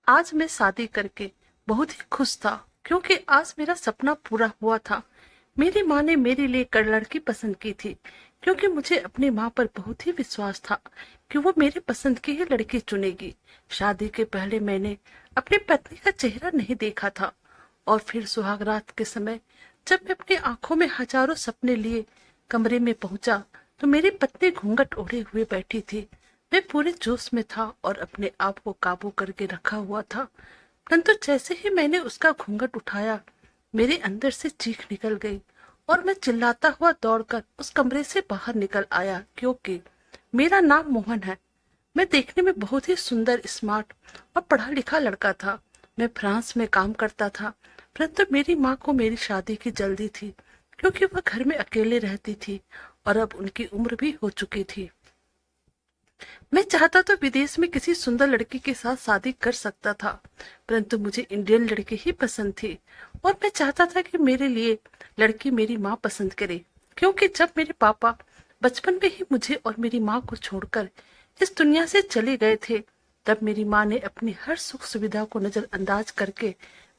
आज मैं शादी करके बहुत ही खुश था क्योंकि आज मेरा सपना पूरा हुआ था। मेरी माँ ने मेरे लिए एक लड़की पसंद की थी क्योंकि मुझे अपनी माँ पर बहुत ही विश्वास था कि वो मेरे पसंद की ही लड़की चुनेगी। शादी के पहले मैंने अपनी पत्नी का चेहरा नहीं देखा था और फिर सुहाग रात के समय जब मैं अपनी आंखों में हजारों सपने लिए कमरे में पहुंचा तो मेरी पत्नी घूंघट ओढ़े हुए बैठी थी। मैं पूरे जोश में था और अपने आप को काबू करके रखा हुआ था, परंतु जैसे ही मैंने उसका घूंघट उठाया मेरे अंदर से चीख निकल गई और मैं चिल्लाता हुआ दौड़कर उस कमरे से बाहर निकल आया क्योंकि मेरा नाम मोहन है। मैं देखने में बहुत ही सुंदर, स्मार्ट और पढ़ा लिखा लड़का था। मैं फ्रांस में काम करता था, परंतु मेरी माँ को मेरी शादी की जल्दी थी क्योंकि वह घर में अकेले रहती थी और अब उनकी उम्र भी हो चुकी थी। मैं चाहता तो विदेश में किसी सुंदर लड़की के साथ शादी कर सकता था, परंतु मुझे इंडियन लड़की ही पसंद थी और मैं चाहता था कि मेरे लिए लड़की मेरी माँ पसंद करे, क्योंकि जब मेरे पापा बचपन में ही मुझे और मेरी माँ को छोड़कर इस दुनिया से चले गए थे, तब मेरी माँ ने अपनी हर सुख सुविधा को नजरअंदाज करके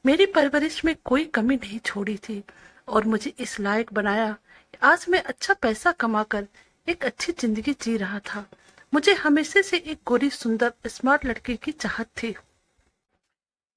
मेरी परवरिश में कोई कमी नहीं छोड़ी थी और मुझे इस लायक बनाया कि आज मैं अच्छा पैसा कमाकर एक अच्छी जिंदगी जी रहा था। मुझे हमेशा से एक गोरी, सुंदर, स्मार्ट लड़की की चाहत थी।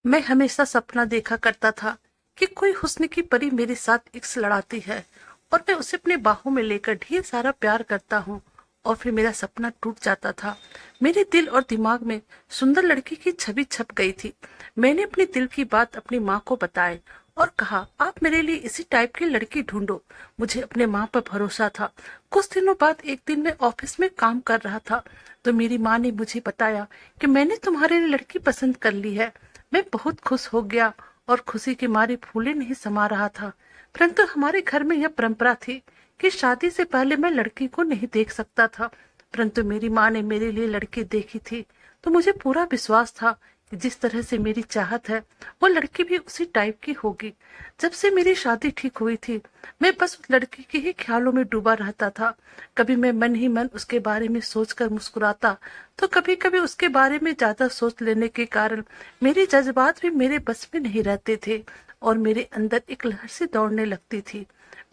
मैं हमेशा सपना देखा करता था कि कोई हुस्न की परी मेरे साथ इश्क लड़ाती है और मैं उसे अपने बाहों में लेकर ढेर सारा प्यार करता हूँ और फिर मेरा सपना टूट जाता था। मेरे दिल और दिमाग में सुंदर लड़की की छवि छप गई थी। मैंने अपने दिल की बात अपनी माँ को बताई और कहा, आप मेरे लिए इसी टाइप की लड़की ढूंढो। मुझे अपने माँ पर भरोसा था। कुछ दिनों बाद एक दिन मैं ऑफिस में काम कर रहा था तो मेरी माँ ने मुझे बताया कि मैंने तुम्हारे लिए लड़की पसंद कर ली है। मैं बहुत खुश हो गया और खुशी के मारे फूले नहीं समा रहा था, परंतु हमारे घर में यह परंपरा थी कि शादी से पहले मैं लड़की को नहीं देख सकता था। परंतु मेरी माँ ने मेरे लिए लड़की देखी थी तो मुझे पूरा विश्वास था कि जिस तरह से मेरी चाहत है वो लड़की भी उसी टाइप की होगी। जब से मेरी शादी ठीक हुई थी मैं बस उस लड़की के ही ख्यालों में डूबा रहता था। कभी मैं मन ही मन उसके बारे में सोचकर मुस्कुराता तो कभी कभी उसके बारे में ज्यादा सोच लेने के कारण मेरे जज्बात भी मेरे बस में नहीं रहते थे और मेरे अंदर एक लहर सी दौड़ने लगती थी।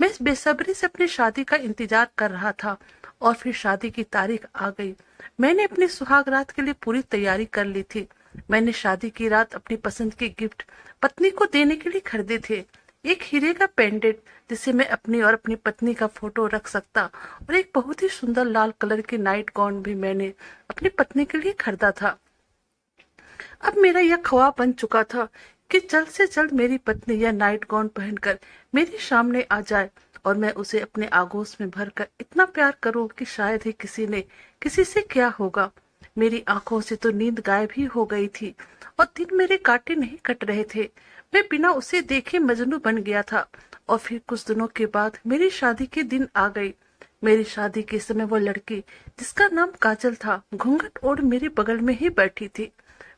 मैं बेसब्री से अपनी शादी का इंतजार कर रहा था और फिर शादी की तारीख आ गई। मैंने अपनी सुहाग रात के लिए पूरी तैयारी कर ली थी। मैंने शादी की रात अपनी पसंद के गिफ्ट पत्नी को देने के लिए खरीदे थे। एक हीरे का पेंडेंट जिसे मैं अपनी और अपनी पत्नी का फोटो रख सकता और एक बहुत ही सुंदर लाल कलर की नाइट गाउन भी मैंने अपनी पत्नी के लिए खरीदा था। अब मेरा यह ख्वाब बन चुका था कि जल्द से जल्द मेरी पत्नी यह नाइट गाउन पहनकर मेरे सामने आ जाए और मैं उसे अपने आगोश में भरकर इतना प्यार करूं कि शायद ही किसी से क्या होगा। मेरी आंखों से तो नींद गायब ही हो गई थी और दिन मेरे कांटे नहीं कट रहे थे। मैं बिना उसे देखे मजनू बन गया था और फिर कुछ दिनों के बाद मेरी शादी के दिन आ गई। मेरी शादी के समय वो लड़की जिसका नाम काजल था घूंघट ओढ़ मेरे बगल में ही बैठी थी।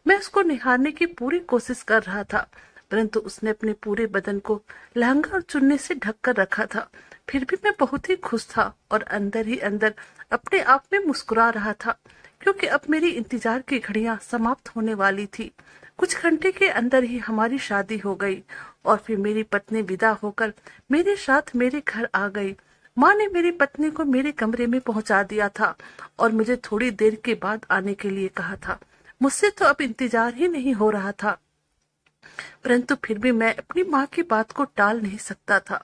मैं उसको निहारने की पूरी कोशिश कर रहा था, परंतु उसने अपने पूरे बदन को लहंगा और चुन्नी से ढक कर रखा था। फिर भी मैं बहुत ही खुश था और अंदर ही अंदर अपने आप में मुस्कुरा रहा था क्योंकि अब मेरी इंतजार की घड़ियां समाप्त होने वाली थी। कुछ घंटे के अंदर ही हमारी शादी हो गई और फिर मेरी पत्नी विदा होकर मेरे साथ मेरे घर आ गई। माँ ने मेरी पत्नी को मेरे कमरे में पहुंचा दिया था और मुझे थोड़ी देर के बाद आने के लिए कहा था। मुझसे तो अब इंतजार ही नहीं हो रहा था, परंतु फिर भी मैं अपनी माँ की बात को टाल नहीं सकता था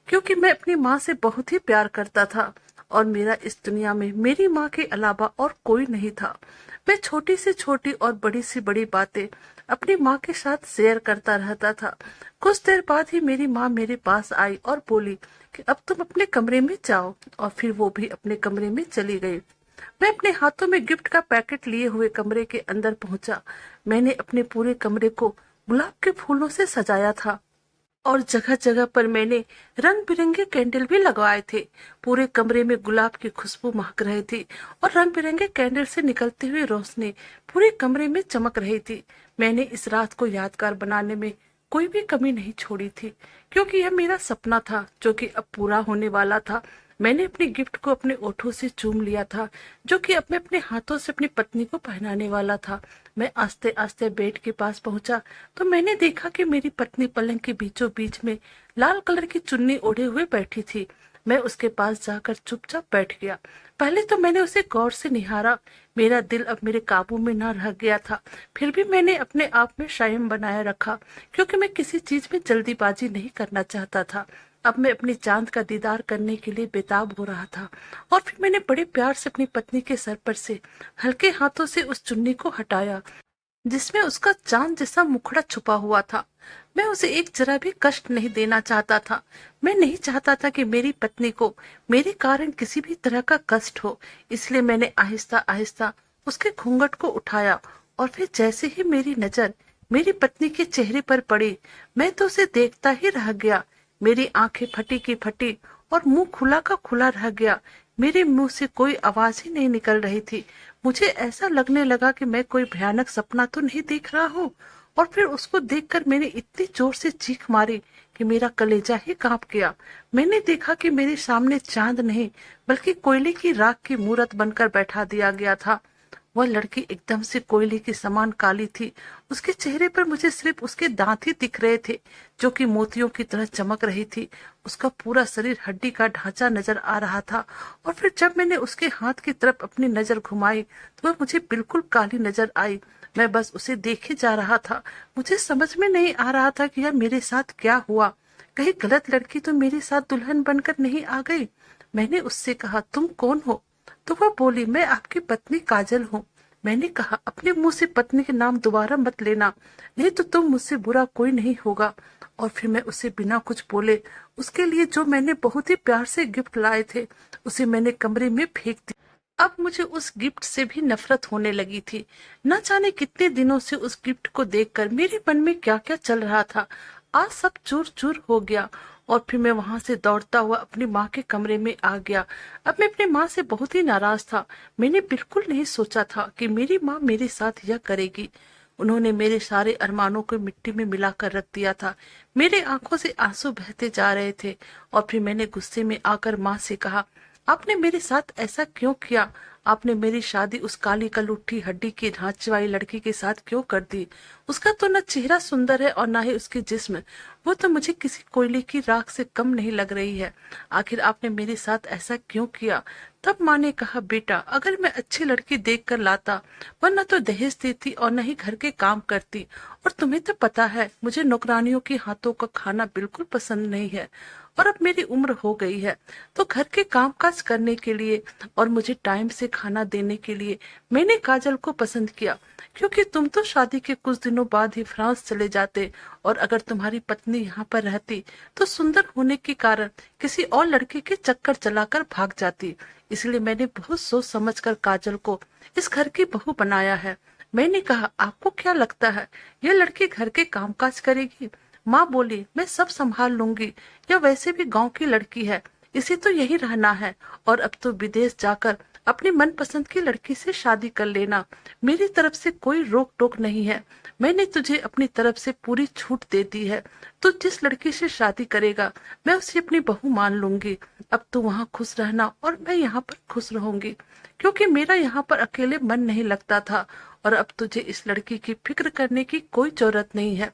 क्योंकि मैं अपनी माँ से बहुत ही प्यार करता था और मेरा इस दुनिया में मेरी माँ के अलावा और कोई नहीं था। मैं छोटी से छोटी और बड़ी से बड़ी बातें अपनी माँ के साथ शेयर करता रहता था। कुछ देर बाद ही मेरी माँ मेरे पास आई और बोली कि अब तुम अपने कमरे में जाओ, और फिर वो भी अपने कमरे में चली गई। मैं अपने हाथों में गिफ्ट का पैकेट लिए हुए कमरे के अंदर पहुंचा। मैंने अपने पूरे कमरे को गुलाब के फूलों से सजाया था और जगह जगह पर मैंने रंग बिरंगे कैंडल भी लगवाए थे। पूरे कमरे में गुलाब की खुशबू महक रही थी और रंग बिरंगे कैंडल से निकलती हुई रोशनी पूरे कमरे में चमक रही थी। मैंने इस रात को यादगार बनाने में कोई भी कमी नहीं छोड़ी थी क्योंकि यह मेरा सपना था जो कि अब पूरा होने वाला था। मैंने अपनी गिफ्ट को अपने ओठों से चूम लिया था, जो कि अब मैं अपने हाथों से अपनी पत्नी को पहनाने वाला था। मैं आस्ते आस्ते बेड के पास पहुंचा तो मैंने देखा कि मेरी पत्नी पलंग के बीचों बीच में लाल कलर की चुन्नी ओढ़े हुए बैठी थी। मैं उसके पास जाकर चुपचाप बैठ गया। पहले तो मैंने उसे गौर से निहारा। मेरा दिल अब मेरे काबू में न रह गया था। फिर भी मैंने अपने आप में संयम बनाए रखा, क्योंकि मैं किसी चीज में जल्दीबाजी नहीं करना चाहता था। अब मैं अपनी चांद का दीदार करने के लिए बेताब हो रहा था। और फिर मैंने बड़े प्यार से अपनी पत्नी के सर पर से हल्के हाथों से उस चुन्नी को हटाया, जिसमें उसका चांद जैसा मुखड़ा छुपा हुआ था। मैं उसे एक जरा भी कष्ट नहीं देना चाहता था। मैं नहीं चाहता था कि मेरी पत्नी को मेरे कारण किसी भी तरह का कष्ट हो। इसलिए मैंने आहिस्ता आहिस्ता उसके घूंघट को उठाया, और फिर जैसे ही मेरी नजर मेरी पत्नी के चेहरे पर पड़ी, मैं तो उसे देखता ही रह गया। मेरी आंखें फटी की फटी और मुंह खुला का खुला रह गया। मेरे मुंह से कोई आवाज ही नहीं निकल रही थी। मुझे ऐसा लगने लगा कि मैं कोई भयानक सपना तो नहीं देख रहा हूँ। और फिर उसको देखकर मैंने इतनी जोर से चीख मारी कि मेरा कलेजा ही कांप गया। मैंने देखा कि मेरे सामने चांद नहीं, बल्कि कोयले की राख की मूरत बनकर बैठा दिया गया था। वह लड़की एकदम से कोयले के समान काली थी। उसके चेहरे पर मुझे सिर्फ उसके दांत ही दिख रहे थे, जो कि मोतियों की तरह चमक रही थी। उसका पूरा शरीर हड्डी का ढांचा नजर आ रहा था। और फिर जब मैंने उसके हाथ की तरफ अपनी नजर घुमाई तो वह मुझे बिल्कुल काली नजर आई। मैं बस उसे देखे जा रहा था। मुझे समझ में नहीं आ रहा था कि यह मेरे साथ क्या हुआ। कहीं गलत लड़की तो मेरे साथ दुल्हन बनकर नहीं आ गई। मैंने उससे कहा, तुम कौन हो? तो वह बोली, मैं आपकी पत्नी काजल हूँ। मैंने कहा, अपने मुंह से पत्नी के नाम दोबारा मत लेना, नहीं तो तुम मुझसे बुरा कोई नहीं होगा। और फिर मैं उसे बिना कुछ बोले उसके लिए जो मैंने बहुत ही प्यार से गिफ्ट लाए थे उसे मैंने कमरे में फेंक दिया। अब मुझे उस गिफ्ट से भी नफरत होने लगी थी। न जाने कितने दिनों से उस गिफ्ट को देखकर मेरे मन में क्या क्या चल रहा था। आज सब चूर चूर हो गया। और फिर मैं वहां से दौड़ता हुआ अपनी माँ के कमरे में आ गया। अब मैं अपनी माँ से बहुत ही नाराज था। मैंने बिल्कुल नहीं सोचा था कि मेरी माँ मेरे साथ यह करेगी। उन्होंने मेरे सारे अरमानों को मिट्टी में मिलाकर रख दिया था। मेरे आंखों से आंसू बहते जा रहे थे। और फिर मैंने गुस्से में आकर माँ से कहा, आपने मेरे साथ ऐसा क्यों किया? आपने मेरी शादी उस काली कलुट्ठी हड्डी की ढांचे वाली लड़की के साथ क्यों कर दी? उसका तो न चेहरा सुंदर है और न ही उसकी जिस्म। वो तो मुझे किसी कोयले की राख से कम नहीं लग रही है। आखिर आपने मेरे साथ ऐसा क्यों किया? तब माँ ने कहा, बेटा, अगर मैं अच्छी लड़की देख कर लाता, वरना तो दहेज देती और न ही घर के काम करती। और तुम्हें तो पता है मुझे नौकरानियों के हाथों का खाना बिल्कुल पसंद नहीं है। और अब मेरी उम्र हो गई है, तो घर के काम काज करने के लिए और मुझे टाइम से खाना देने के लिए मैंने काजल को पसंद किया। क्योंकि तुम तो शादी के कुछ दिनों बाद ही फ्रांस चले जाते, और अगर तुम्हारी पत्नी यहाँ पर रहती तो सुंदर होने के कारण किसी और लड़के के चक्कर चलाकर भाग जाती। इसलिए मैंने बहुत सोच समझकर काजल को इस घर की बहू बनाया है। मैंने कहा, आपको क्या लगता है यह लड़की घर के कामकाज करेगी? माँ बोली, मैं सब संभाल लूंगी। यह वैसे भी गांव की लड़की है, इसे तो यही रहना है। और अब तो विदेश जाकर अपनी मनपसंद की लड़की से शादी कर लेना। मेरी तरफ से कोई रोक टोक नहीं है। मैंने तुझे अपनी तरफ से पूरी छूट दे दी है। तू जिस लड़की से शादी करेगा मैं उसे अपनी बहू मान लूंगी। अब तू वहाँ खुश रहना और मैं यहाँ पर खुश रहूंगी, क्योंकि मेरा यहाँ पर अकेले मन नहीं लगता था। और अब तुझे इस लड़की की फिक्र करने की कोई जरूरत नहीं है।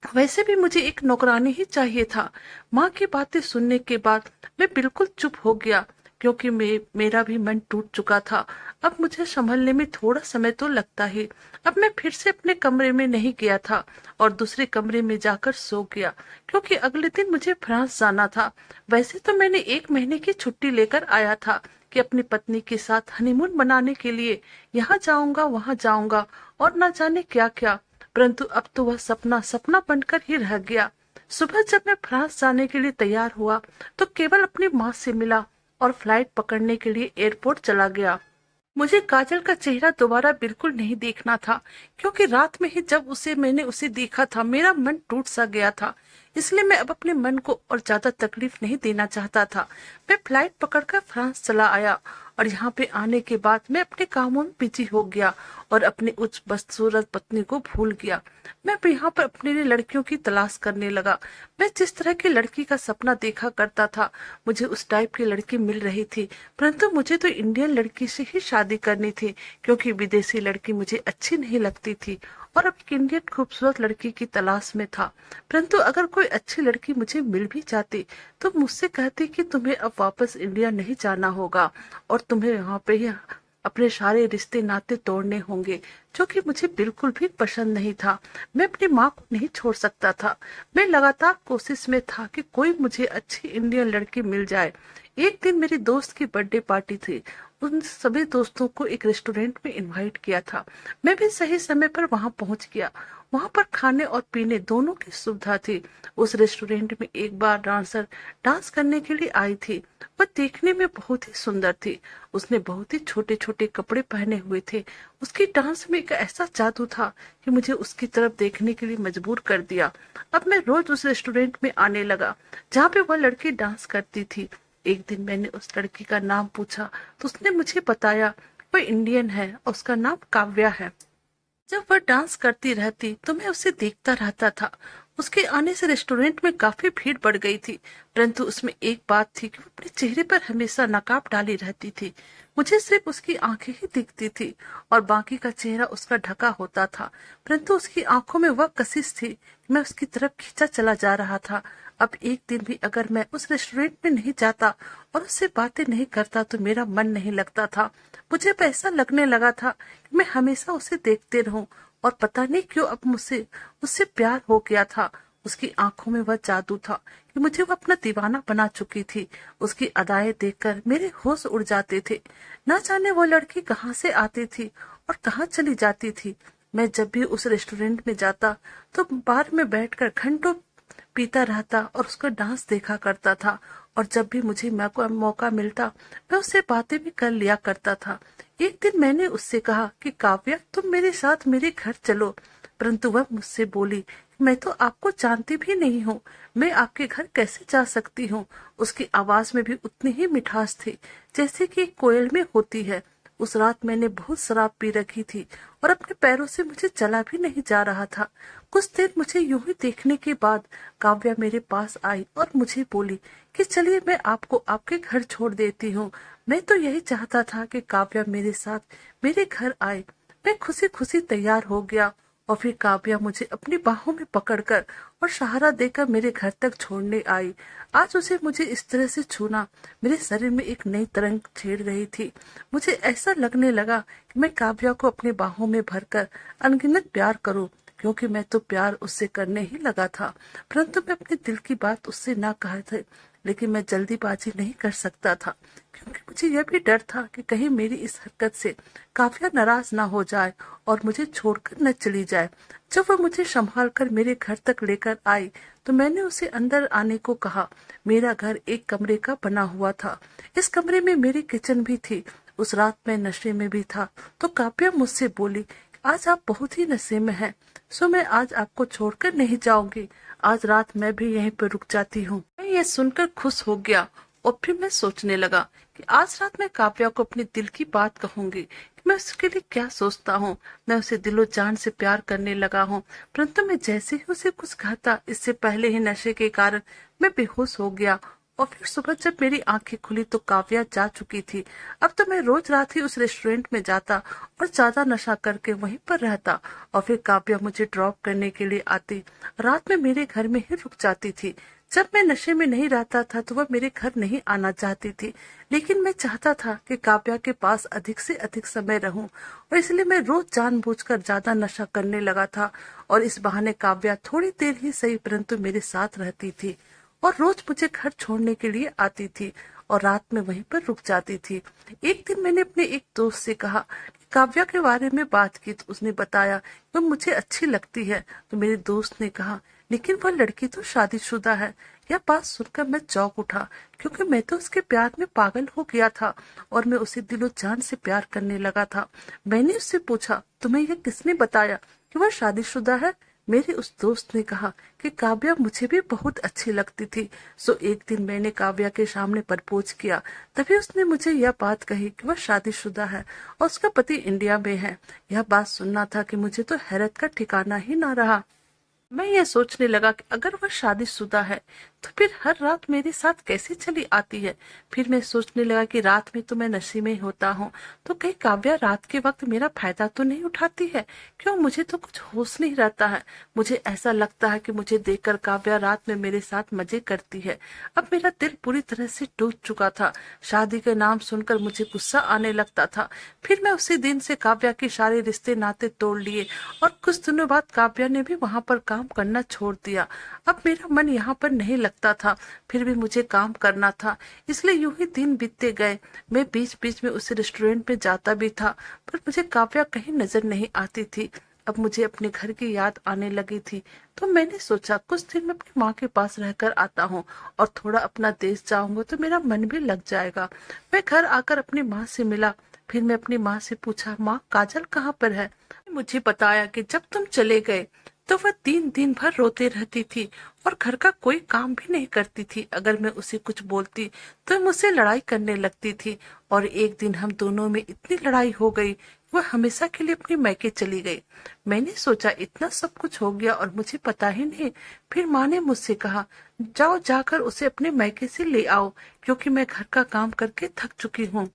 वैसे भी मुझे एक नौकरानी ही चाहिए था। माँ की बातें सुनने के बाद मैं बिल्कुल चुप हो गया, क्योंकि मेरा भी मन टूट चुका था। अब मुझे संभलने में थोड़ा समय तो लगता ही। अब मैं फिर से अपने कमरे में नहीं गया था और दूसरे कमरे में जाकर सो गया, क्योंकि अगले दिन मुझे फ्रांस जाना था। वैसे तो मैंने 1 महीने की छुट्टी लेकर आया था कि अपनी पत्नी के साथ हनीमून मनाने के लिए यहाँ जाऊंगा वहां जाऊंगा और न जाने क्या क्या। परंतु अब तो वह सपना सपना बनकर ही रह गया। सुबह जब मैं फ्रांस जाने के लिए तैयार हुआ तो केवल अपनी माँ से मिला और फ्लाइट पकड़ने के लिए एयरपोर्ट चला गया। मुझे काजल का चेहरा दोबारा बिल्कुल नहीं देखना था, क्योंकि रात में ही जब मैंने उसे देखा था मेरा मन टूट सा गया था। इसलिए मैं अब अपने मन को और ज्यादा तकलीफ नहीं देना चाहता था। मैं फ्लाइट पकड़कर फ्रांस चला आया और यहाँ पे आने के बाद मैं अपने कामों में बिजी हो गया और अपनी उच्च बदसूरत पत्नी को भूल गया। मैं अब यहाँ पर अपने लिए लड़कियों की तलाश करने लगा। मैं जिस तरह की लड़की का सपना देखा करता था, मुझे उस टाइप की लड़की मिल रही थी, परंतु मुझे तो इंडियन लड़की से ही शादी करनी थी, क्योंकि विदेशी लड़की मुझे अच्छी नहीं लगती थी और अब एक इंडियन खूबसूरत लड़की की तलाश में था। परंतु अगर कोई अच्छी लड़की मुझे मिल भी जाती तो मुझसे कहती कि तुम्हें अब वापस इंडिया नहीं जाना होगा और तुम्हें यहाँ पे ही अपने सारे रिश्ते नाते तोड़ने होंगे, जो कि मुझे बिल्कुल भी पसंद नहीं था। मैं अपनी माँ को नहीं छोड़ सकता था। मैं लगातार कोशिश में था कि कोई मुझे अच्छी इंडियन लड़की मिल जाए। एक दिन मेरी दोस्त की बर्थडे पार्टी थी। उन सभी दोस्तों को एक रेस्टोरेंट में इनवाइट किया था। मैं भी सही समय पर वहां पहुंच गया। वहां पर खाने और पीने दोनों की सुविधा थी। उस रेस्टोरेंट में एक बार डांसर डांस करने के लिए आई थी। वह देखने में बहुत ही सुंदर थी। उसने बहुत ही छोटे छोटे कपड़े पहने हुए थे। उसकी डांस में एक ऐसा जादू था कि मुझे उसकी तरफ देखने के लिए मजबूर कर दिया। अब मैं रोज उस रेस्टोरेंट में आने लगा जहाँ पे वह लड़की डांस करती थी। एक दिन मैंने उस लड़की का नाम पूछा तो उसने मुझे बताया वह इंडियन है और उसका नाम काव्या है। जब वह डांस करती रहती तो मैं उसे देखता रहता था। उसके आने से रेस्टोरेंट में काफी भीड़ बढ़ गई थी, परंतु उसमें एक बात थी कि वो अपने चेहरे पर हमेशा नकाब डाली रहती थी। मुझे सिर्फ उसकी आंखें ही दिखती थी और बाकी का चेहरा उसका ढका होता था, परंतु उसकी आंखों में वह कशिश थी कि मैं उसकी तरफ खींचा चला जा रहा था। अब एक दिन भी अगर मैं उस रेस्टोरेंट में नहीं जाता और उससे बातें नहीं करता तो मेरा मन नहीं लगता था। मुझे अब ऐसा लगने लगा था कि मैं हमेशा उसे देखते रहूं और पता नहीं क्यों अब मुझसे उससे प्यार हो गया था। उसकी आंखों में वह जादू था कि मुझे वह अपना दीवाना बना चुकी थी। उसकी अदाएं देखकर मेरे होश उड़ जाते थे। न जाने वो लड़की कहाँ से आती थी और कहाँ चली जाती थी। मैं जब भी उस रेस्टोरेंट में जाता तो बार में बैठकर घंटों पीता रहता और उसका डांस देखा करता था, और जब भी मुझे मौका मिलता मैं उससे बातें भी कर लिया करता था। एक दिन मैंने उससे कहा कि काव्या, तुम मेरे साथ मेरे घर चलो, परंतु वह मुझसे बोली, मैं तो आपको जानती भी नहीं हूँ, मैं आपके घर कैसे जा सकती हूँ। उसकी आवाज में भी उतनी ही मिठास थी जैसे कि कोयल में होती है। उस रात मैंने बहुत शराब पी रखी थी और अपने पैरों से मुझे चला भी नहीं जा रहा था। कुछ देर मुझे यूं ही देखने के बाद काव्या मेरे पास आई और मुझे बोली कि चलिए मैं आपको आपके घर छोड़ देती हूँ। मैं तो यही चाहता था कि काव्या मेरे साथ मेरे घर आए। मैं खुशी खुशी तैयार हो गया और फिर काव्या मुझे अपनी बाहों में पकड़कर और सहारा देकर मेरे घर तक छोड़ने आई। आज उसे मुझे इस तरह से छूना मेरे शरीर में एक नई तरंग छेड़ रही थी। मुझे ऐसा लगने लगा कि मैं काव्या को अपनी बाहों में भरकर अनगिनत प्यार करूं, क्योंकि मैं तो प्यार उससे करने ही लगा था। परंतु मैं अपने दिल की बात उससे ना कहे थे, लेकिन मैं जल्दीबाजी नहीं कर सकता था, क्योंकि मुझे यह भी डर था कि कहीं मेरी इस हरकत से काव्या नाराज ना हो जाए और मुझे छोड़कर न चली जाए। जब वह मुझे संभाल कर मेरे घर तक लेकर आई तो मैंने उसे अंदर आने को कहा। मेरा घर एक कमरे का बना हुआ था। इस कमरे में मेरी किचन भी थी। उस रात मैं नशे में भी था तो काव्या मुझसे बोली, आज आप बहुत ही नशे में हैं, सो मैं आज आपको छोड़कर नहीं जाऊंगी। आज रात मैं भी यहीं पर रुक जाती हूँ। मैं ये सुनकर खुश हो गया और फिर मैं सोचने लगा कि आज रात मैं काव्या को अपने दिल की बात कहूंगी कि मैं उसके लिए क्या सोचता हूँ। मैं उसे दिलो जान से प्यार करने लगा हूँ, परंतु मैं जैसे ही उसे कुछ कहता इससे पहले ही नशे के कारण मैं बेहोश हो गया। और फिर सुबह जब मेरी आंखें खुली तो काव्या जा चुकी थी। अब तो मैं रोज रात ही उस रेस्टोरेंट में जाता और ज्यादा नशा करके वहीं पर रहता और फिर काव्या मुझे ड्रॉप करने के लिए आती। रात में मेरे घर में ही रुक जाती थी। जब मैं नशे में नहीं रहता था तो वह मेरे घर नहीं आना चाहती थी, लेकिन मैं चाहता था कि काव्या के पास अधिक से अधिक समय रहूं और इसलिए मैं रोज जानबूझकर ज्यादा नशा करने लगा था। और इस बहाने काव्या थोड़ी देर ही सही परंतु मेरे साथ रहती थी और रोज मुझे घर छोड़ने के लिए आती थी और रात में वहीं पर रुक जाती थी। एक दिन मैंने अपने एक दोस्त से कहा कि काव्या के बारे में बात की तो उसने बताया वह मुझे अच्छी लगती है। तो मेरे दोस्त ने कहा, लेकिन वह लड़की तो शादीशुदा है। यह बात सुनकर मैं चौंक उठा, क्योंकि मैं तो उसके प्यार में पागल हो गया था और मैं उसे दिलो जान से प्यार करने लगा था। मैंने उससे पूछा, तुम्हें यह किसने बताया कि वह शादीशुदा है? मेरे उस दोस्त ने कहा कि काव्या मुझे भी बहुत अच्छी लगती थी। सो एक दिन मैंने काव्या के सामने प्रपोज किया। तभी उसने मुझे यह बात कही कि वह शादीशुदा है और उसका पति इंडिया में है। यह बात सुनना था कि मुझे तो हैरत का ठिकाना ही ना रहा। मैं ये सोचने लगा कि अगर वह शादीशुदा है तो फिर हर रात मेरे साथ कैसे चली आती है। फिर मैं सोचने लगा कि रात में तो मैं नशे में होता हूँ, तो कहीं काव्या रात के वक्त मेरा फायदा तो नहीं उठाती है। क्यों, मुझे तो कुछ होश नहीं रहता है। मुझे ऐसा लगता है कि मुझे देखकर काव्या रात में मेरे साथ मजे करती है। अब मेरा दिल पूरी तरह से टूट चुका था। शादी के नाम सुनकर मुझे गुस्सा आने लगता था। फिर मैं उसी दिन से काव्या के सारे रिश्ते नाते तोड़ लिए और कुछ दिनों बाद काव्या ने भी वहां पर काम करना छोड़ दिया। अब मेरा मन यहाँ पर नहीं लगता था, फिर भी मुझे काम करना था, इसलिए यूं ही दिन बीतते गए। मैं बीच बीच में उस रेस्टोरेंट में जाता भी था, पर मुझे काव्या कहीं नजर नहीं आती थी। अब मुझे अपने घर की याद आने लगी थी, तो मैंने सोचा कुछ दिन मैं अपनी माँ के पास रहकर आता हूँ और थोड़ा अपना देश जाऊंगा तो मेरा मन भी लग जाएगा। मैं घर आकर अपनी माँ से मिला। फिर मैं अपनी माँ से पूछा, माँ काजल कहाँ पर है। मुझे बताया कि जब तुम चले गए तो वह 3 दिन भर रोते रहती थी और घर का कोई काम भी नहीं करती थी। अगर मैं उसे कुछ बोलती तो मुझसे लड़ाई करने लगती थी और एक दिन हम दोनों में इतनी लड़ाई हो गई, वह हमेशा के लिए अपने मायके चली गई। मैंने सोचा इतना सब कुछ हो गया और मुझे पता ही नहीं। फिर माँ ने मुझसे कहा, जाओ जाकर उसे अपने मायके से ले आओ, क्योंकि मैं घर का काम करके थक चुकी हूँ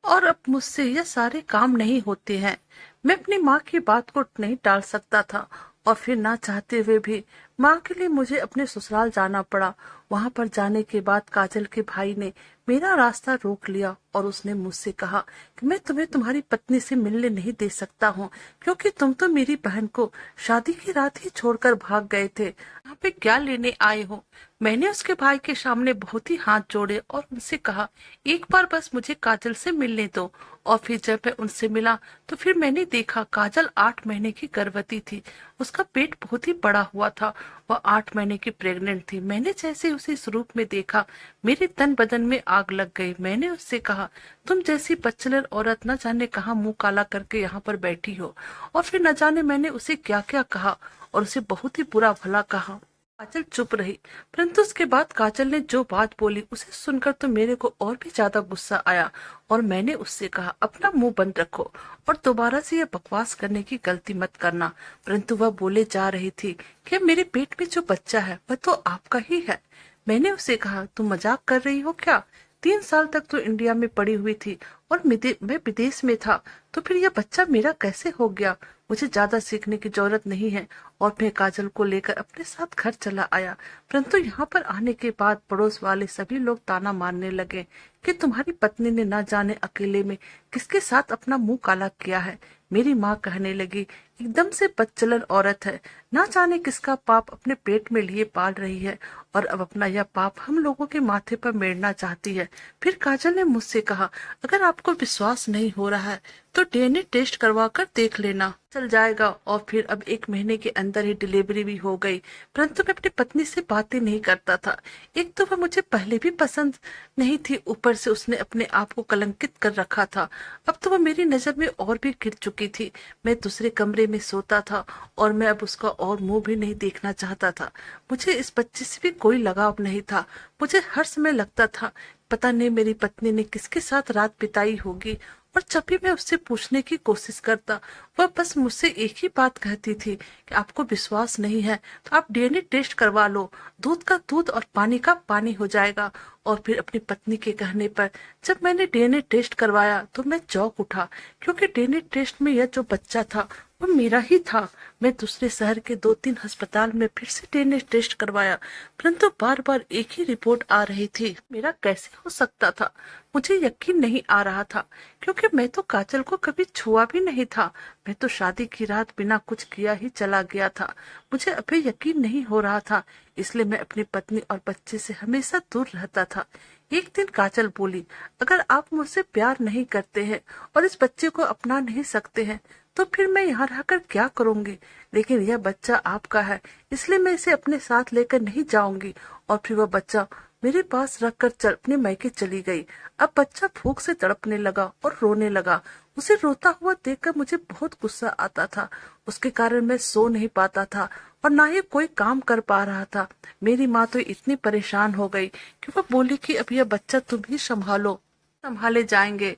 और अब मुझसे ये सारे काम नहीं होते हैं। मैं अपनी माँ की बात को नहीं टाल सकता था और फिर ना चाहते हुए भी माँ के लिए मुझे अपने ससुराल जाना पड़ा। वहां पर जाने के बाद काजल के भाई ने मेरा रास्ता रोक लिया और उसने मुझसे कहा कि मैं तुम्हें तुम्हारी पत्नी से मिलने नहीं दे सकता हूँ, क्योंकि तुम तो मेरी बहन को शादी की रात ही छोड़कर भाग गए थे। यहाँ पे क्या लेने आए हो। मैंने उसके भाई के सामने बहुत ही हाथ जोड़े और उनसे कहा, एक बार बस मुझे काजल से मिलने दो। और फिर जब मैं उनसे मिला तो फिर मैंने देखा काजल 8 महीने की गर्भवती थी। उसका पेट बहुत ही बड़ा हुआ था। वह 8 महीने की प्रेग्नेंट थी। मैंने जैसे उसे इस रूप में देखा, मेरे तन बदन में आग लग गई। मैंने उससे कहा, तुम जैसी बच्चलर औरत न जाने कहाँ मुंह काला करके यहाँ पर बैठी हो। और फिर न जाने मैंने उसे क्या क्या कहा और उसे बहुत ही बुरा भला कहा। काजल चुप रही, परंतु उसके बाद काजल ने जो बात बोली उसे सुनकर तो मेरे को और भी ज्यादा गुस्सा आया और मैंने उससे कहा, अपना मुंह बंद रखो और दोबारा से यह बकवास करने की गलती मत करना। परंतु वह बोले जा रही थी कि मेरे पेट में जो बच्चा है वह तो आपका ही है। मैंने उसे कहा, तुम मजाक कर रही हो क्या। 3 साल तक तो इंडिया में पड़ी हुई थी और मैं विदेश में था, तो फिर यह बच्चा मेरा कैसे हो गया। मुझे ज्यादा सीखने की जरूरत नहीं है। और मैं काजल को लेकर अपने साथ घर चला आया। परंतु यहाँ पर आने के बाद पड़ोस वाले सभी लोग ताना मारने लगे कि तुम्हारी पत्नी ने ना जाने अकेले में किसके साथ अपना मुंह काला किया है। मेरी माँ कहने लगी, एकदम से बदचलन औरत है, ना जाने किसका पाप अपने पेट में लिए पाल रही है और अब अपना यह पाप हम लोगों के माथे पर मेड़ना चाहती है। फिर काजल ने मुझसे कहा, अगर आपको विश्वास नहीं हो रहा है तो डीएनए टेस्ट करवा कर देख लेना, चल जाएगा। और फिर अब 1 महीने के अंदर ही डिलीवरी भी हो गई। परंतु मैं अपनी पत्नी से बातें नहीं करता था। एक तो वह मुझे पहले भी पसंद नहीं थी, ऊपर से उसने अपने आप को कलंकित कर रखा था। अब तो वह मेरी नजर में और भी गिर चुकी थी। मैं दूसरे कमरे में सोता था और मैं अब उसका और मुंह भी नहीं देखना चाहता था। मुझे इस बच्चे से भी कोई लगाव नहीं था। मुझे हर समय लगता था, पता नहीं मेरी पत्नी ने किसके साथ रात बिताई होगी। और जब भी मैं उससे पूछने की कोशिश करता, वह बस मुझसे एक ही बात कहती थी कि आपको विश्वास नहीं है तो आप डीएनए टेस्ट करवा लो, दूध का दूध और पानी का पानी हो जाएगा। और फिर अपनी पत्नी के कहने पर जब मैंने डीएनए टेस्ट करवाया तो मैं चौंक उठा, क्योंकि डीएनए टेस्ट में यह जो बच्चा था वो मेरा ही था। मैं दूसरे शहर के 2-3 अस्पताल में फिर से डीएनए टेस्ट करवाया, परंतु बार बार एक ही रिपोर्ट आ रही थी। मेरा कैसे हो सकता था, मुझे यकीन नहीं आ रहा था, क्योंकि मैं तो काजल को कभी छुआ भी नहीं था। मैं तो शादी की रात बिना कुछ किया ही चला गया था। मुझे अभी यकीन नहीं हो रहा था, इसलिए मैं अपनी पत्नी और बच्चे से हमेशा दूर रहता था। एक दिन काजल बोली, अगर आप मुझसे प्यार नहीं करते हैं और इस बच्चे को अपना नहीं सकते हैं तो फिर मैं यहाँ रहकर क्या करूंगी। लेकिन यह बच्चा आपका है, इसलिए मैं इसे अपने साथ लेकर नहीं जाऊंगी। और फिर वह बच्चा मेरे पास रखकर अपने मायके चली गई। अब बच्चा भूख से तड़पने लगा और रोने लगा। उसे रोता हुआ देखकर मुझे बहुत गुस्सा आता था। उसके कारण मैं सो नहीं पाता था और ना ही कोई काम कर पा रहा था। मेरी माँ तो इतनी परेशान हो गई कि वह बोली कि अब यह बच्चा तुम ही संभालो, संभाले जाएंगे।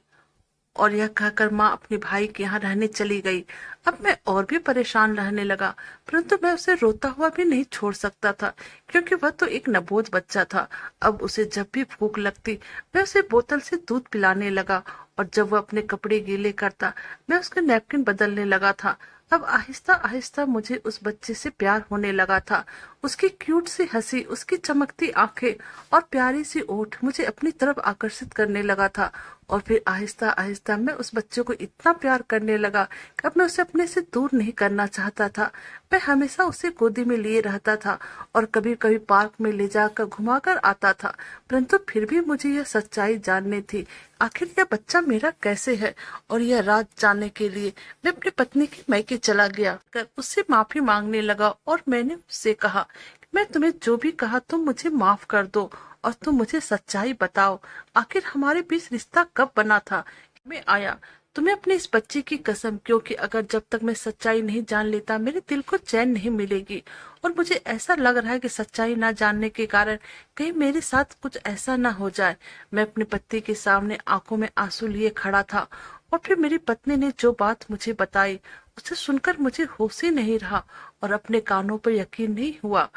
और यह कहकर माँ अपने भाई के यहाँ रहने चली गई। अब मैं और भी परेशान रहने लगा, परंतु मैं उसे रोता हुआ भी नहीं छोड़ सकता था, क्योंकि वह तो एक नवोद बच्चा था। अब उसे जब भी भूख लगती, मैं उसे बोतल से दूध पिलाने लगा, और जब वह अपने कपड़े गीले करता, मैं उसके नैपकिन बदलने लगा था। अब आहिस्ता आहिस्ता मुझे उस बच्चे से प्यार होने लगा था। उसकी क्यूट सी हंसी, उसकी चमकती आंखें और प्यारी सी ओठ मुझे अपनी तरफ आकर्षित करने लगा था। और फिर आहिस्ता आहिस्ता मैं उस बच्चे को इतना प्यार करने लगा कि अब मैं उसे अपने से दूर नहीं करना चाहता था। मैं हमेशा उसे गोदी में लिए रहता था और कभी कभी पार्क में ले जाकर घुमाकर आता था, परंतु फिर भी मुझे यह सच्चाई जाननी थी, आखिर यह बच्चा मेरा कैसे है। और यह राज जानने के लिए मैं अपनी पत्नी के मायके चला गया कर उससे माफी मांगने लगा, और मैंने उससे कहा, मैं तुम्हें जो भी कहा तुम मुझे माफ कर दो, और तुम मुझे सच्चाई बताओ, आखिर हमारे बीच रिश्ता कब बना था, मैं आया। तुम्हें अपने इस बच्चे की कसम, क्योंकि अगर जब तक मैं सच्चाई नहीं जान लेता मेरे दिल को चैन नहीं मिलेगी। और मुझे ऐसा लग रहा है कि सच्चाई ना जानने के कारण कहीं मेरे साथ कुछ ऐसा ना हो जाए। मैं अपने पति के सामने आंखों में आंसू लिए खड़ा था, और फिर मेरी पत्नी ने जो बात मुझे बताई उसे सुनकर मुझे होश ही नहीं रहा, और अपने कानों पर यकीन नहीं हुआ।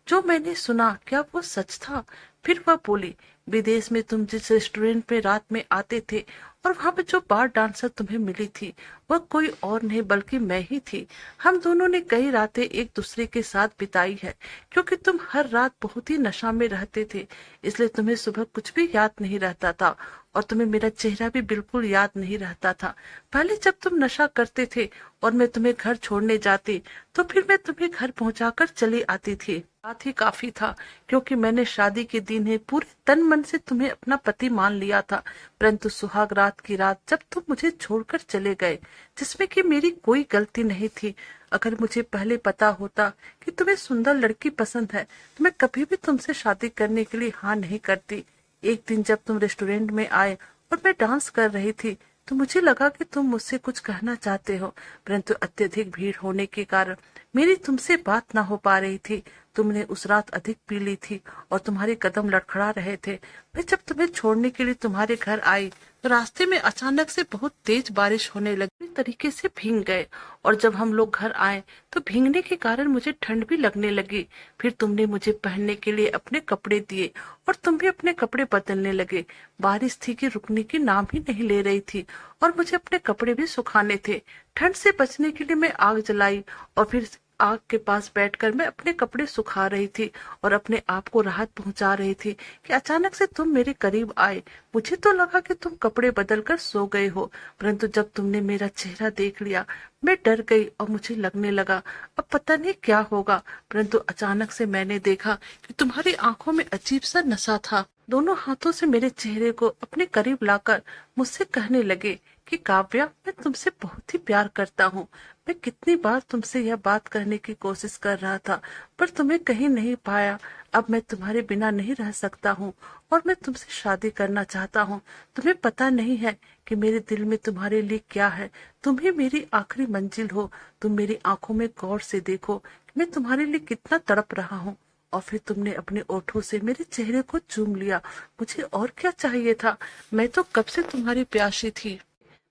जो मैंने सुना क्या वो सच था? फिर वह बोली, विदेश में तुम जिस रेस्टोरेंट में रात में आते थे और वहां पे जो बार डांसर तुम्हें मिली थी, वह कोई और नहीं बल्कि मैं ही थी। हम दोनों ने कई रातें एक दूसरे के साथ बिताई है, क्योंकि तुम हर रात बहुत ही नशा में रहते थे, इसलिए तुम्हें सुबह कुछ भी याद नहीं रहता था, और तुम्हें मेरा चेहरा भी बिल्कुल याद नहीं रहता था। पहले जब तुम नशा करते थे और मैं तुम्हें घर छोड़ने जाती, तो फिर मैं तुम्हें घर पहुंचाकर चली आती थी। बात ही काफी था, क्योंकि मैंने शादी के दिन ही पूरे तन मन से तुम्हें अपना पति मान लिया था। परंतु सुहाग रात की रात जब तुम मुझे छोड़कर चले गए, जिसमें कि मेरी कोई गलती नहीं थी, अगर मुझे पहले पता होता कि तुम्हें सुंदर लड़की पसंद है, तो मैं कभी भी तुमसे शादी करने के लिए हाँ नहीं करती। एक दिन जब तुम रेस्टोरेंट में आए और मैं डांस कर रही थी, तो मुझे लगा कि तुम मुझसे कुछ कहना चाहते हो, परंतु अत्यधिक भीड़ होने के कारण मेरी तुमसे बात ना हो पा रही थी। तुमने उस रात अधिक पी ली थी और तुम्हारे कदम लड़खड़ा रहे थे। मैं जब तुम्हें छोड़ने के लिए तुम्हारे घर आई, तो रास्ते में अचानक से बहुत तेज बारिश होने लगी, पूरी तरीके से भीग गए। और जब हम लोग घर आए तो भीगने के कारण मुझे ठंड भी लगने लगी। फिर तुमने मुझे पहनने के लिए अपने कपड़े दिए और तुम भी अपने कपड़े बदलने लगे। बारिश थी कि रुकने की नाम ही नहीं ले रही थी, और मुझे अपने कपड़े भी सुखाने थे। ठंड से बचने के लिए मैं आग जलाई, और फिर आग के पास बैठकर मैं अपने कपड़े सुखा रही थी और अपने आप को राहत पहुंचा रही थी कि अचानक से तुम मेरे करीब आए। मुझे तो लगा कि तुम कपड़े बदलकर सो गए हो, परंतु जब तुमने मेरा चेहरा देख लिया, मैं डर गई और मुझे लगने लगा अब पता नहीं क्या होगा। परंतु अचानक से मैंने देखा कि तुम्हारी आंखों में अजीब सा नशा था। दोनों हाथों से मेरे चेहरे को अपने करीब लाकर मुझसे कहने लगे कि काव्या, मैं तुमसे बहुत ही प्यार करता हूँ। मैं कितनी बार तुमसे यह बात कहने की कोशिश कर रहा था, पर तुम्हें कहीं नहीं पाया। अब मैं तुम्हारे बिना नहीं रह सकता हूँ और मैं तुमसे शादी करना चाहता हूँ। तुम्हें पता नहीं है कि मेरे दिल में तुम्हारे लिए क्या है। तुम ही मेरी आखिरी मंजिल हो। तुम मेरी आंखों में गौर से देखो कि मैं तुम्हारे लिए कितना तड़प रहा हूँ। और फिर तुमने अपने ओठों से मेरे चेहरे को चूम लिया। मुझे और क्या चाहिए था? मैं तो कब से तुम्हारी प्यासी थी,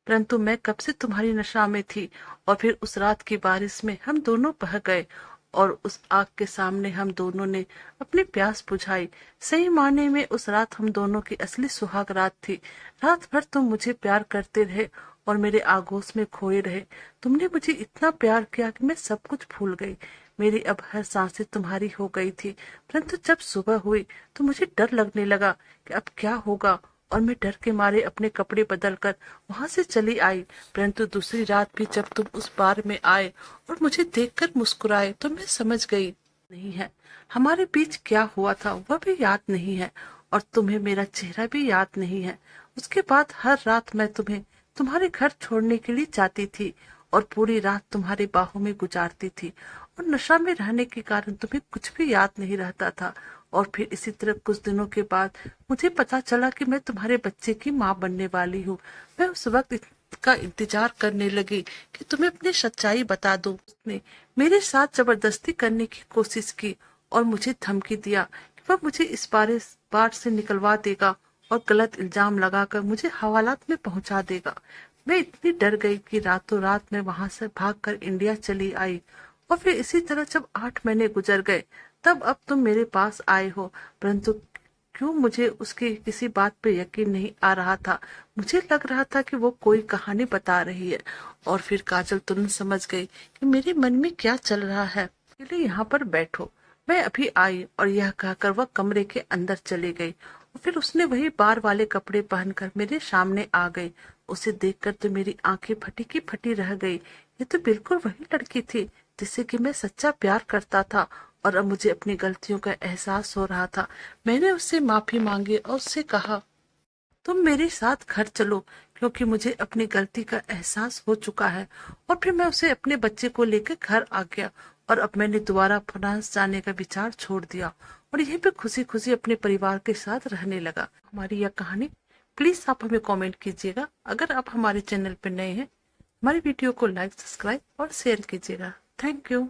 परंतु मैं कब से तुम्हारी नशा में थी। और फिर उस रात की बारिश में हम दोनों बह गए, और उस आग के सामने हम दोनों ने अपनी प्यास बुझाई। सही मायने में उस रात हम दोनों की असली सुहाग रात थी। रात भर तुम मुझे प्यार करते रहे और मेरे आगोश में खोए रहे। तुमने मुझे इतना प्यार किया कि मैं सब कुछ भूल गई। मेरी अब हर सांसें तुम्हारी हो गई थी। परंतु जब सुबह हुई तो मुझे डर लगने लगा कि अब क्या होगा, और मैं डर के मारे अपने कपड़े बदलकर वहां से चली आई। परंतु दूसरी रात भी जब तुम उस बार में आए और मुझे देखकर मुस्कुराए, तो मैं समझ गई नहीं है हमारे बीच क्या हुआ था वह भी याद नहीं है, और तुम्हें मेरा चेहरा भी याद नहीं है। उसके बाद हर रात मैं तुम्हें तुम्हारे घर छोड़ने के लिए जाती थी और पूरी रात तुम्हारे बाहों में गुजारती थी, और नशा में रहने के कारण तुम्हें कुछ भी याद नहीं रहता था। और फिर इसी तरह कुछ दिनों के बाद मुझे पता चला कि मैं तुम्हारे बच्चे की माँ बनने वाली हूँ। मैं उस वक्त का इंतजार करने लगी कि तुम्हें अपनी सच्चाई बता दूं। उसने मेरे साथ जबरदस्ती करने की कोशिश की और मुझे धमकी दिया कि वह मुझे इस बार से निकलवा देगा और गलत इल्जाम लगाकर मुझे हवालात में पहुंचा देगा। मैं इतनी डर गई कि रातों रात मैं वहां से भागकर इंडिया चली आई। और फिर इसी तरह जब 8 महीने गुजर गए, तब अब तुम मेरे पास आए हो, परंतु क्यों मुझे उसकी किसी बात पे यकीन नहीं आ रहा था। मुझे लग रहा था कि वो कोई कहानी बता रही है। और फिर काजल तुरंत समझ गई कि मेरे मन में क्या चल रहा है। इसलिए यहाँ पर बैठो, मैं अभी आई, और यह कहकर वह कमरे के अंदर चली गई। और फिर उसने वही बार वाले कपड़े पहनकर मेरे सामने आ गई। उसे देखकर तो मेरी आंखें फटी की फटी रह गई। ये तो बिल्कुल वही लड़की थी जिससे कि मैं सच्चा प्यार करता था, और अब मुझे अपनी गलतियों का एहसास हो रहा था। मैंने उससे माफी मांगी और उससे कहा, तुम मेरे साथ घर चलो, क्योंकि मुझे अपनी गलती का एहसास हो चुका है। और फिर मैं उसे अपने बच्चे को लेकर घर आ गया, और अब मैंने दोबारा फ्रांस जाने का विचार छोड़ दिया और यहीं पे खुशी खुशी अपने परिवार के साथ रहने लगा। हमारी यह कहानी, प्लीज आप हमें कमेंट कीजिएगा। अगर आप हमारे चैनल पर नए हैं, हमारी वीडियो को लाइक, सब्सक्राइब और शेयर कीजिएगा। Thank you.